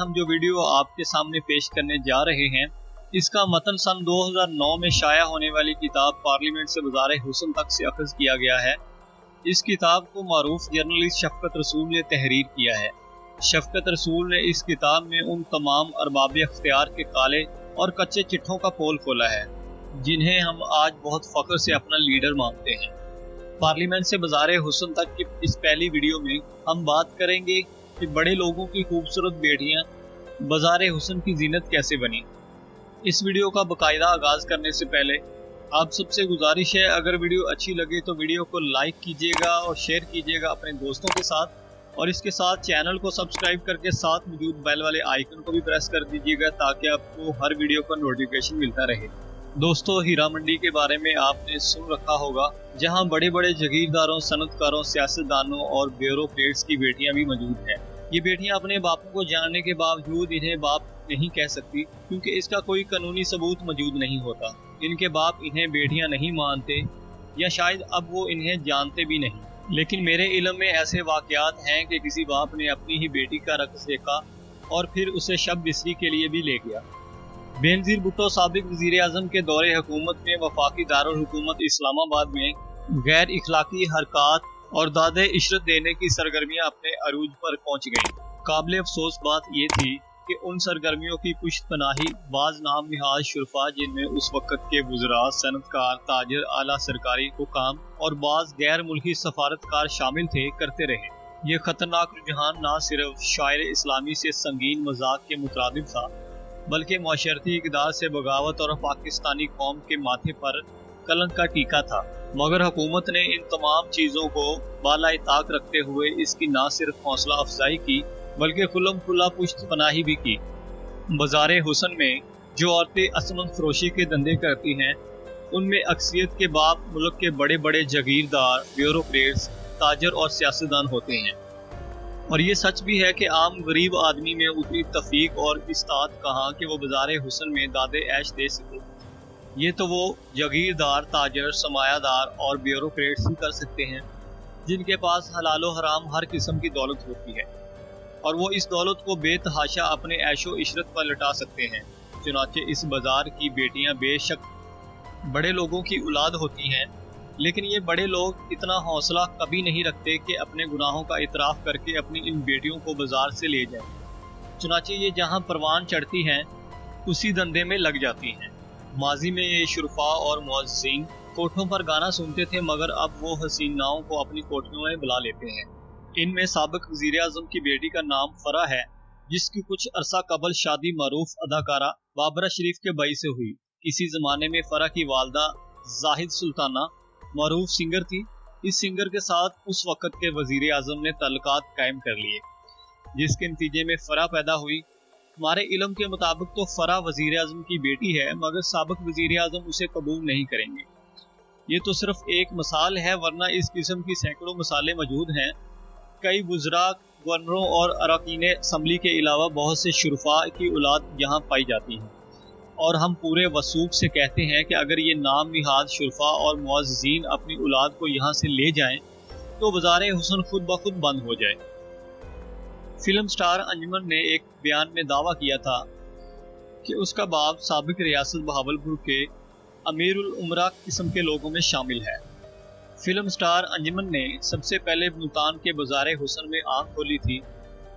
हम जो वीडियो आपके सामने पेश करने जा रहे हैं, इसका मतन सन 2009 में शाया होने वाली किताब पार्लियामेंट से गुज़ारे हुस्न तक से अखज़ किया गया है। इस किताब को मारूफ जर्नलिस्ट शफकत रसूल ने तहरीर किया है। शफकत रसूल ने इस किताब में उन तमाम अरबाब अख्तियार के काले और कच्चे चिट्ठों का पोल खोला है जिन्हें हम आज बहुत फ़ख्र से अपना लीडर मानते हैं। पार्लियामेंट से गुज़ारे हुस्न तक की इस पहली वीडियो में हम बात करेंगे कि बड़े लोगों की खूबसूरत बेटियां बाज़ारे हुस्न की जीनत कैसे बनी। इस वीडियो का बाकायदा आगाज़ करने से पहले आप सबसे गुजारिश है, अगर वीडियो अच्छी लगे तो वीडियो को लाइक कीजिएगा और शेयर कीजिएगा अपने दोस्तों के साथ, और इसके साथ चैनल को सब्सक्राइब करके साथ मौजूद बेल वाले आइकन को भी प्रेस कर दीजिएगा ताकि आपको हर वीडियो का नोटिफिकेशन मिलता रहे। दोस्तों, हीरा मंडी के बारे में आपने सुन रखा होगा, जहां बड़े बड़े जागीरदारों, सनतकारों, सियासतदानों और ब्यूरोक्रेट्स की बेटियां भी मौजूद हैं। ये बेटियां अपने बापों को जानने के बावजूद इन्हें बाप नहीं कह सकती क्योंकि इसका कोई कानूनी सबूत मौजूद नहीं होता। इनके बाप इन्हें बेटियां नहीं मानते या शायद अब वो इन्हें जानते भी नहीं। लेकिन मेरे इल्म में ऐसे वाक़यात हैं कि किसी बाप ने अपनी ही बेटी का रक़्स देखा और फिर उसे शब बिस्री के लिए भी ले गया। बेनज़ीर भुट्टो साबिक वज़ीर आज़म के दौरे हुकूमत में वफाकी दारुल हुकूमत इस्लामाबाद में गैर इखलाकी हरकात और दादे इशरत देने की सरगर्मियां अपने अरूज पर पहुंच गईं। काबिल अफसोस बात यह थी कि उन सरगर्मियों की पुश्त पनाही बाज नाम निहाज शुरफा, जिनमें उस वक़्त के वज़रा, सनतकार, ताजर, आला सरकारी हुकाम और बाज गैर मुल्की सफारतकार शामिल थे, करते रहे। ये खतरनाक रुझान न सिर्फ शायर इस्लामी से संगीन मजाक के मुताबिक था, बल्कि माशरती इक़दार से बगावत और पाकिस्तानी कौम के माथे पर कलंक का टीका था। मगर हुकूमत ने इन तमाम चीज़ों को बाला ताक रखते हुए इसकी न सिर्फ हौसला अफजाई की बल्कि खुल्लम खुल्ला पुश्त पनाही भी की। बाज़ारे हुस्न में जो औरतें असमंद फरोशी के धंधे करती हैं, उनमें अक्सरियत के बाप मुल्क के बड़े बड़े जागीरदार, ब्यूरोक्रेट्स, ताजर और सियासतदान होते हैं। और ये सच भी है कि आम गरीब आदमी में उतनी तफीक और इस्तात कहाँ कि वो बाज़ारे हुस्न में दादे ऐश दे सके। ये तो वो जागीरदार, ताजर, समायादार और ब्यूरोक्रेट्स ही कर सकते हैं जिनके पास हलालो हराम हर किस्म की दौलत होती है, और वो इस दौलत को बेतहाशा अपने ऐशो इशरत पर लटा सकते हैं। चुनाचे इस बाजार की बेटियां बेशक बड़े लोगों की औलाद होती हैं, लेकिन ये बड़े लोग इतना हौसला कभी नहीं रखते कि अपने गुनाहों का इतराफ़ करके अपनी इन बेटियों को बाजार से ले जाएं। चुनाचे ये जहां परवान चढ़ती हैं उसी धंधे में लग जाती हैं। माजी में ये शुरफा और मुअज़्ज़िन कोठों पर गाना सुनते थे, मगर अब वो हसीनाओं को अपनी कोठियों में बुला लेते हैं। इनमें साबिक वज़ीर आज़म की बेटी का नाम फरा है, जिसकी कुछ अरसा कबल शादी मारूफ अदाकारा बाबरा शरीफ के भाई से हुई। इसी ज़माने में फरा की वालदा जाहिद सुल्ताना मारूफ सिंगर थी। इस सिंगर के साथ उस वक़्त के वज़ीर आज़म ने तल्लुकात कायम कर लिए, जिसके नतीजे में फरा पैदा हुई। हमारे इल्म के मुताबिक तो फरा वज़ीर आज़म की बेटी है, मगर साबिक वज़ीर आज़म उसे कबूल नहीं करेंगे। ये तो सिर्फ एक मिसाल है, वरना इस किस्म की सैकड़ों मिसालें मौजूद हैं। कई वज़रा, गवर्नरों और अरकान असम्बली के अलावा बहुत से शुरफा की औलाद यहाँ पाई जाती हैं, और हम पूरे वसूख से कहते हैं कि अगर ये नाम निहाद शुरफा और मुअज़्ज़िन अपनी औलाद को यहाँ से ले जाएं तो बाज़ारे हुस्न खुद ब खुद बंद हो जाए। फिल्म स्टार अंजुमन ने एक बयान में दावा किया था कि उसका बाप साबिक रियासत बहावलपुर के अमीरुल उमरा किस्म के लोगों में शामिल है। फिल्म स्टार अंजुमन ने सबसे पहले मुल्तान के बाज़ारे हुस्न में आंख खोली थी,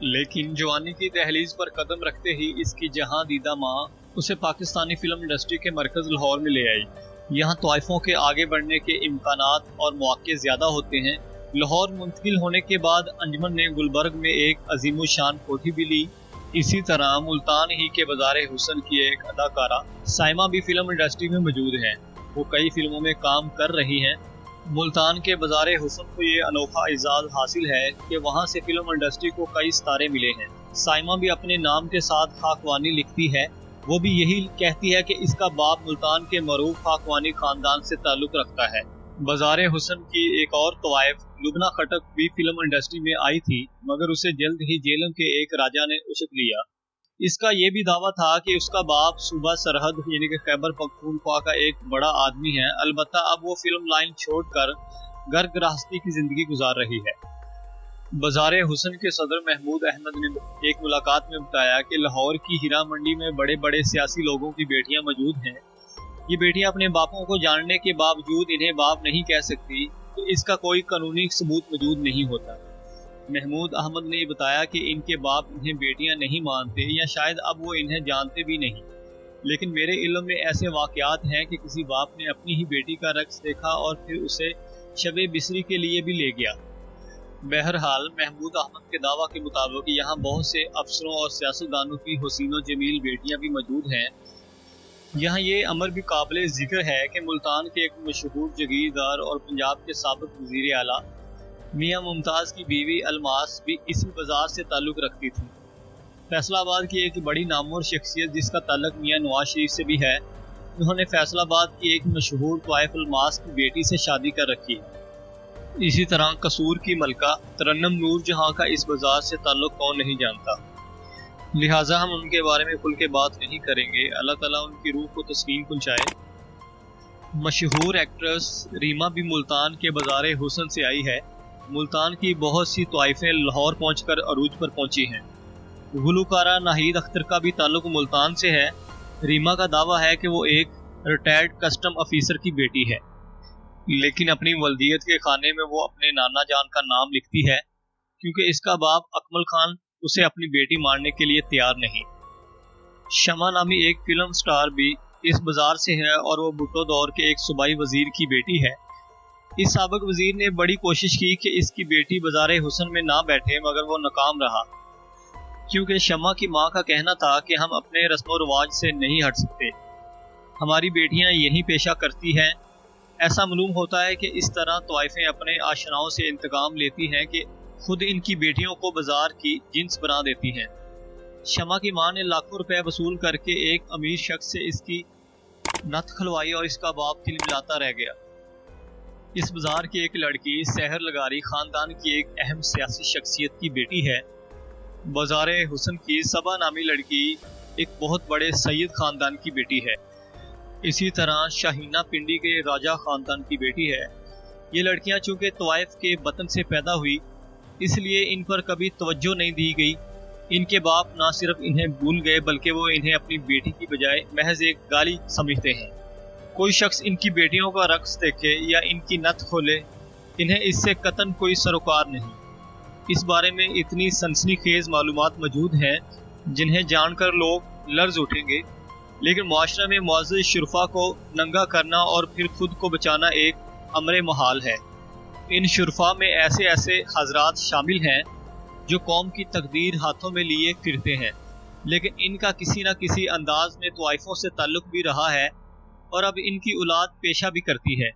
लेकिन जवानी की दहलीज पर कदम रखते ही इसकी जहां दीदा माँ उसे पाकिस्तानी फिल्म इंडस्ट्री के मरकज़ लाहौर में ले आई। यहाँ तवाइफों के आगे बढ़ने के इम्कानात और मौके ज़्यादा होते हैं। लाहौर मुंतकिल होने के बाद अंजुमन ने गुलबर्ग में एक अजीमुशान कोठी भी ली। इसी तरह मुल्तान ही के बाज़ारे हुस्न की एक अदाकारा साइमा भी फिल्म इंडस्ट्री में मौजूद हैं। वो कई फिल्मों में काम कर रही हैं। मुल्तान के बाज़ारे हुस्न को ये अनोखा एजाज़ हासिल है कि वहाँ से फिल्म इंडस्ट्री को कई सितारे मिले हैं। साइमा भी अपने नाम के साथ खाकवानी लिखती है। वो भी यही कहती है कि इसका बाप मुल्तान के मरूफ खाकवानी खानदान से ताल्लुक़ रखता है। बाज़ारे हुस्न की एक और तवाइफ लुबना खटक भी फिल्म इंडस्ट्री में आई थी, मगर उसे जल्द ही जेलम के एक राजा ने उछक लिया। इसका ये भी दावा था कि उसका बाप सूबा सरहद यानी कि खैबर पख्तूनख्वा का एक बड़ा आदमी है। अलबत्ता अब वो फिल्म लाइन छोड़कर घर गृहस्थी की जिंदगी गुजार रही है। बाज़ार हुसन के सदर महमूद अहमद ने एक मुलाकात में बताया कि लाहौर की हीरा मंडी में बड़े बड़े सियासी लोगों की बेटियां मौजूद हैं। ये बेटियां अपने बापों को जानने के बावजूद इन्हें बाप नहीं कह सकती, तो इसका कोई कानूनी सबूत मौजूद नहीं होता। महमूद अहमद ने बताया कि इनके बाप इन्हें बेटियां नहीं मानते या शायद अब वो इन्हें जानते भी नहीं, लेकिन मेरे इल्म में ऐसे वाक़यात हैं कि किसी बाप ने अपनी ही बेटी का रक्स देखा और फिर उसे शबे बिसरी के लिए भी ले गया। बहरहाल महमूद अहमद के दावा के मुताबिक यहाँ बहुत से अफसरों और सियासतदानों की हुसीनो जमील बेटियां भी मौजूद हैं। यहाँ ये अमर भी काबिल जिक्र है कि मुल्तान के एक मशहूर जगीरदार और पंजाब के साबिक वज़ीर आला मियाँ मुमताज़ की बीवी अलमास भी इसी बाजार से ताल्लुक़ रखती थी। फैसलाबाद की एक बड़ी नामवर शख्सियत जिसका ताल्लुक़ मियाँ नवाज शरीफ से भी है, उन्होंने फैसलाबाद की एक मशहूर तवाइफ अलमास की बेटी से शादी कर रखी है। इसी तरह कसूर की मलका तरन्नुम नूर जहाँ का इस बाजार से ताल्लुक़ कौन नहीं जानता, लिहाजा हम उनके बारे में खुल के बात नहीं करेंगे। अल्लाह ताला उनकी रूह को तस्कीन पहुँचाए। मशहूर एक्ट्रेस रीमा भी मुल्तान के बाजार हुसन से आई है। मुल्तान की बहुत सी तवाइफें लाहौर पहुँचकर अरूज पर पहुँची हैं। गुलकारा नाहिद अख्तर का भी ताल्लुक़ मुल्तान से है। रीमा का दावा है कि वो एक रिटायर्ड कस्टम ऑफिसर की बेटी है, लेकिन अपनी वल्दियत के खाने में वो अपने नाना जान का नाम लिखती है क्योंकि इसका बाप अकमल खान उसे अपनी बेटी मारने के लिए तैयार नहीं। शमा नामी एक फिल्म स्टार भी इस बाजार से है और वो भुट्टो दौर के एक सूबाई वजीर की बेटी है। इस साबिक वजीर ने बड़ी कोशिश की कि इसकी बेटी बाजार हुसन में ना बैठे, मगर वो नाकाम रहा क्योंकि शमा की माँ का कहना था कि हम अपने रस्म रिवाज से नहीं हट सकते, हमारी बेटियां यही पेशा करती हैं। ऐसा मालूम होता है कि इस तरह तवाइफें अपने आशनाओं से इंतकाम लेती हैं कि खुद इनकी बेटियों को बाजार की जिन्स बना देती हैं। शमा की मां ने लाखों रुपए वसूल करके एक अमीर शख्स से इसकी नथ खलवाई और इसका बाप तिलमिलाता रह गया। इस बाजार की एक लड़की सहर लगारी खानदान की एक अहम सियासी शख्सियत की बेटी है। बाजार हुसन की सबा नामी लड़की एक बहुत बड़े सैयद खानदान की बेटी है। इसी तरह शाहीना पिंडी के राजा खानदान की बेटी है। ये लड़कियां चूंकि तवाइफ के वतन से पैदा हुई, इसलिए इन पर कभी तवज्जो नहीं दी गई। इनके बाप ना सिर्फ इन्हें भूल गए बल्कि वो इन्हें अपनी बेटी की बजाय महज एक गाली समझते हैं। कोई शख्स इनकी बेटियों का रक्स देखे या इनकी नथ खोले, इन्हें इससे कतन कोई सरोकार नहीं। इस बारे में इतनी सनसनीखेज मालूमात मौजूद हैं जिन्हें जानकर लोग लर्ज उठेंगे, लेकिन मुआशरा में मुअज़्ज़ज़ शुरफा को नंगा करना और फिर खुद को बचाना एक अमरे महाल है। इन शुरफा में ऐसे ऐसे हजरात शामिल हैं जो कौम की तकदीर हाथों में लिए फिरते हैं, लेकिन इनका किसी न किसी अंदाज में तवाइफों से ताल्लुक़ भी रहा है और अब इनकी औलाद पेशा भी करती है।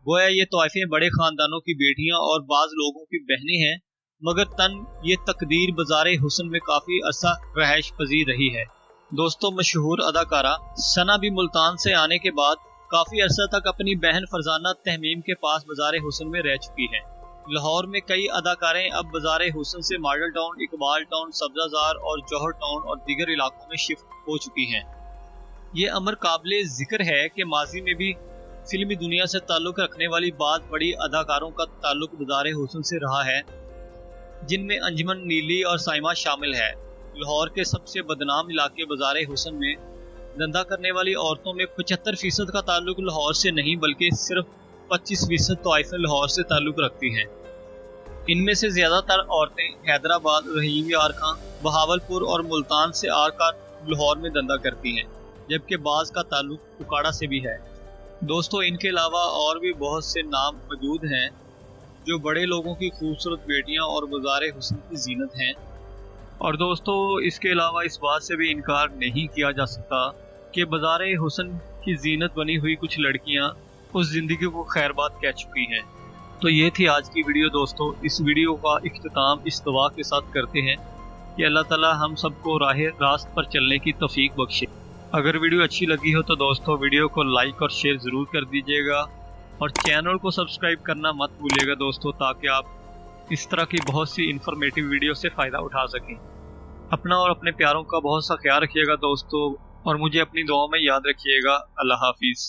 गोया ये तवाइफें बड़े ख़ानदानों की बेटियां और बाज़ लोगों की बहनें हैं, मगर तन ये तकदीर बाज़ार हुसन में काफ़ी अरसा रहायश पजीर रही है। दोस्तों, मशहूर अदाकारा सना भी मुल्तान से आने के बाद काफ़ी अरसा तक अपनी बहन फरजाना तहमीम के पास बाज़ार हुसन में रह चुकी हैं। लाहौर में कई अदाकारें अब बाज़ार हुसन से model town, Iqbal town, Sabzazar और जौहर टाउन और दीगर इलाकों में शिफ्ट हो चुकी हैं। ये अमर काबिल जिक्र है कि माजी में भी फिल्मी दुनिया से ताल्लुक़ रखने वाली बहुत बड़ी अदाकारों का ताल्लुक़ बाज़ार हुसन से रहा है, जिनमें अंजुमन नीली और साइमा शामिल है। लाहौर के सबसे बदनाम इलाके बाज़ार हुसन में धंधा करने वाली औरतों में 75% का ताल्लुक लाहौर से नहीं बल्कि सिर्फ 25% तवाइफें लाहौर से ताल्लुक रखती हैं। इनमें से ज़्यादातर औरतें हैदराबाद, रहीम यार खां, बहावलपुर और मुल्तान से आकर लाहौर में धंधा करती हैं, जबकि बाज़ का ताल्लुक उकाड़ा से भी है। दोस्तों, इनके अलावा और भी बहुत से नाम मौजूद हैं जो बड़े लोगों की खूबसूरत बेटियां और बाज़ार हुसन की जीनत हैं। और दोस्तों, इसके अलावा इस बात से भी इनकार नहीं किया जा सकता कि बाज़ार हुसन की जीनत बनी हुई कुछ लड़कियां उस ज़िंदगी को खैरबाद कह चुकी हैं। तो ये थी आज की वीडियो दोस्तों। इस वीडियो का इख्तिताम इस दुआ के साथ करते हैं कि अल्लाह ताला हम सबको राह रास्त पर चलने की तौफीक बख्शे। अगर वीडियो अच्छी लगी हो तो दोस्तों वीडियो को लाइक और शेयर ज़रूर कर दीजिएगा और चैनल को सब्सक्राइब करना मत भूलिएगा दोस्तों, ताकि आप इस तरह की बहुत सी इंफॉर्मेटिव वीडियो से फ़ायदा उठा सकें। अपना और अपने प्यारों का बहुत सा ख्याल रखिएगा दोस्तों, और मुझे अपनी दुआओं में याद रखिएगा। अल्लाह हाफिज़।